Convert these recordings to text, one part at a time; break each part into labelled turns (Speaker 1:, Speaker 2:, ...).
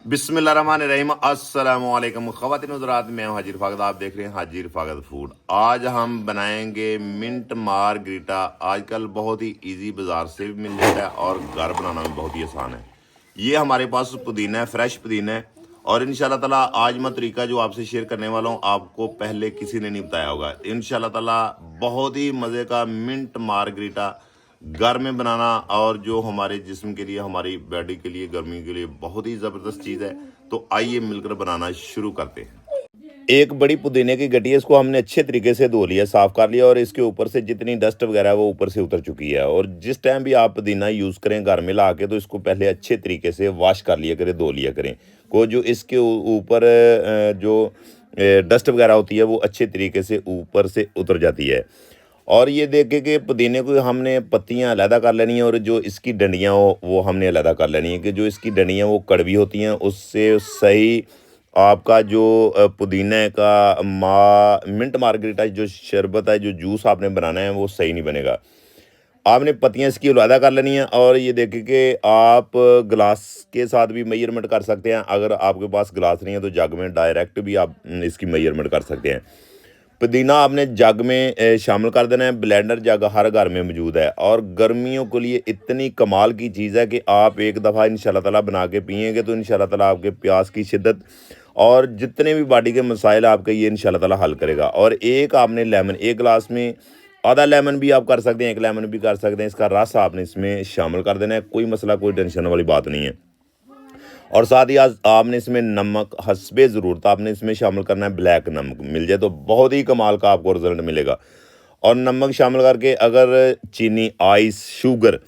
Speaker 1: बिस्मिल्लाहिर्रहमानिर्रहीम अस्सलामुअलैकुम ख़वातीन हज़रात, मैं हूं हाजिर फ़ागद। आप देख रहे हैं हाजिर फ़ागद फूड। आज हम बनाएंगे मिंट मार्गरीटा। आजकल बहुत ही इजी, बाज़ार से भी मिल जाता है और घर बनाना भी बहुत ही आसान है। ये हमारे पास पुदीना है, फ्रेश पुदीना है। और इंशाल्लाह ताला आज मैं तरीका जो आपसे शेयर करने वाला हूँ आपको पहले किसी ने नहीं बताया होगा। इंशाल्लाह ताला बहुत ही मज़े का मिंट मार्गरीटा घर में बनाना, और जो हमारे जिस्म के लिए, हमारी बॉडी के लिए, गर्मी के लिए बहुत ही ज़बरदस्त चीज़ है। तो आइए मिलकर बनाना शुरू करते हैं। एक बड़ी पुदीने की गड्डी है, इसको हमने अच्छे तरीके से धो लिया, साफ़ कर लिया, और इसके ऊपर से जितनी डस्ट वगैरह है वो ऊपर से उतर चुकी है। और जिस टाइम भी आप पुदीना यूज़ करें घर में ला के, तो इसको पहले अच्छे तरीके से वॉश कर लिया करें, धो लिया करें। को जो इसके ऊपर जो डस्ट वगैरह होती है वो अच्छे तरीके से ऊपर से उतर जाती है। और ये देखें कि पुदीने को हमने पत्तियां अलहदा कर लेनी है, और जो इसकी डंडियां हो वो हमने अलहदा कर लेनी है। कि जो इसकी डंडियां वो कड़वी होती हैं, उससे सही आपका जो पुदीने का मिंट मार्गरीटा जो शरबत है, जो जूस आपने बनाना है, वो सही नहीं बनेगा। आपने पत्तियां इसकी अलहदा कर लेनी है। और ये देखें कि आप गिलास के साथ भी मेजरमेंट कर सकते हैं। अगर आपके पास गिलास नहीं है तो जग में डायरेक्ट भी आप इसकी मेजरमेंट कर सकते हैं। पुदीना आपने जग में शामिल कर देना है। ब्लेंडर जग हर घर में मौजूद है, और गर्मियों के लिए इतनी कमाल की चीज़ है कि आप एक दफ़ा इंशाल्लाह ताला बना के पिएंगे तो इंशाल्लाह ताला आपके प्यास की शिद्दत और जितने भी बॉडी के मसाइल आपके ये इंशाल्लाह ताला हल करेगा। और एक आपने लेमन, एक गिलास में आधा लेमन भी आप कर सकते हैं, एक लेमन भी कर सकते हैं, इसका रस आपने इसमें शामिल कर देना है। कोई मसला, कोई टेंशन वाली बात नहीं है। और साथ ही आज आपने इसमें नमक हस्बे ज़रूरत आपने इसमें शामिल करना है। ब्लैक नमक मिल जाए तो बहुत ही कमाल का आपको रिजल्ट मिलेगा। और नमक शामिल करके अगर चीनी, आइस, शुगर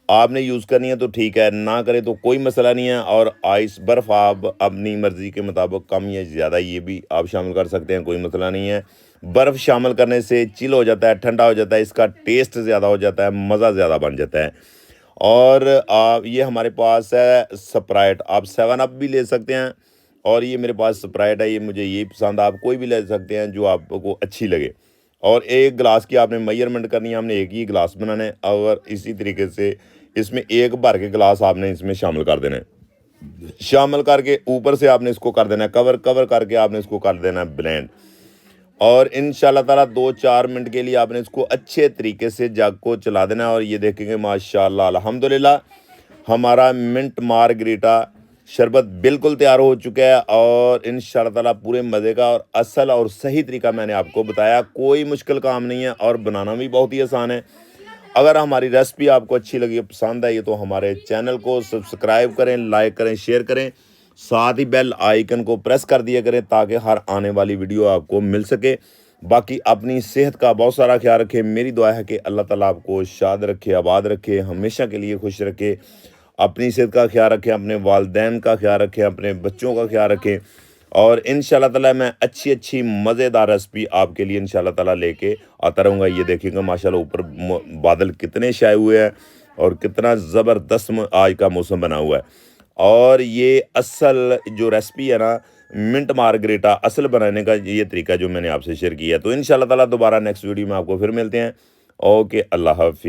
Speaker 1: आपने यूज़ करनी है तो ठीक है, ना करें तो कोई मसला नहीं है। और आइस, बर्फ़ आप अपनी मर्ज़ी के मुताबिक कम या ज़्यादा ये भी आप शामिल कर सकते हैं, कोई मसला नहीं है। बर्फ़ शामिल करने से चिल हो जाता है, ठंडा हो जाता है, इसका टेस्ट ज़्यादा हो जाता है, मज़ा ज़्यादा बन जाता है। और ये हमारे पास है स्प्राइट, आप 7 अप भी ले सकते हैं। और ये मेरे पास स्प्राइट है, ये मुझे यही पसंद है। आप कोई भी ले सकते हैं जो आपको अच्छी लगे। और एक गिलास की आपने मेजरमेंट करनी है, हमने एक ही गिलास बनाना है। और इसी तरीके से इसमें एक भर के गिलास आपने इसमें शामिल कर देना है। शामिल करके ऊपर से आपने इसको कर देना है कवर, कवर करके आपने इसको कर देना है ब्लेंड। और इंशाल्लाह ताला 2-4 मिनट के लिए आपने इसको अच्छे तरीके से जग को चला देना है। और ये देखेंगे माशाल्लाह अल्हम्दुलिल्लाह हमारा मिंट मार्गरीटा शरबत बिल्कुल तैयार हो चुका है। और इंशाल्लाह ताला पूरे मज़े का और असल और सही तरीका मैंने आपको बताया। कोई मुश्किल काम नहीं है और बनाना भी बहुत ही आसान है। अगर हमारी रेसिपी आपको अच्छी लगी, पसंद आई, तो हमारे चैनल को सब्सक्राइब करें, लाइक करें, शेयर करें। साथ ही बेल आइकन को प्रेस कर दिया करें ताकि हर आने वाली वीडियो आपको मिल सके। बाकी अपनी सेहत का बहुत सारा ख्याल रखें। मेरी दुआ है कि अल्लाह ताला आपको शाद रखे, आबाद रखे, हमेशा के लिए खुश रखे। अपनी सेहत का ख्याल रखें, अपने वालदैन का ख्याल रखें, अपने बच्चों का ख्याल रखें। और इंशाल्लाह ताला मैं अच्छी अच्छी मज़ेदार रेसिपी आपके लिए इंशाल्लाह ताला लेके आता रहूँगा। ये देखिएगा माशाल्लाह ऊपर बादल कितने छाए हुए हैं और कितना ज़बरदस्त आज का मौसम बना हुआ है। और ये असल जो रेसिपी है ना मिंट मार्गरीटा, असल बनाने का ये तरीका जो मैंने आपसे शेयर किया है। तो इंशाल्लाह ताला दोबारा नेक्स्ट वीडियो में आपको फिर मिलते हैं। ओके, अल्लाह हाफ़िज़।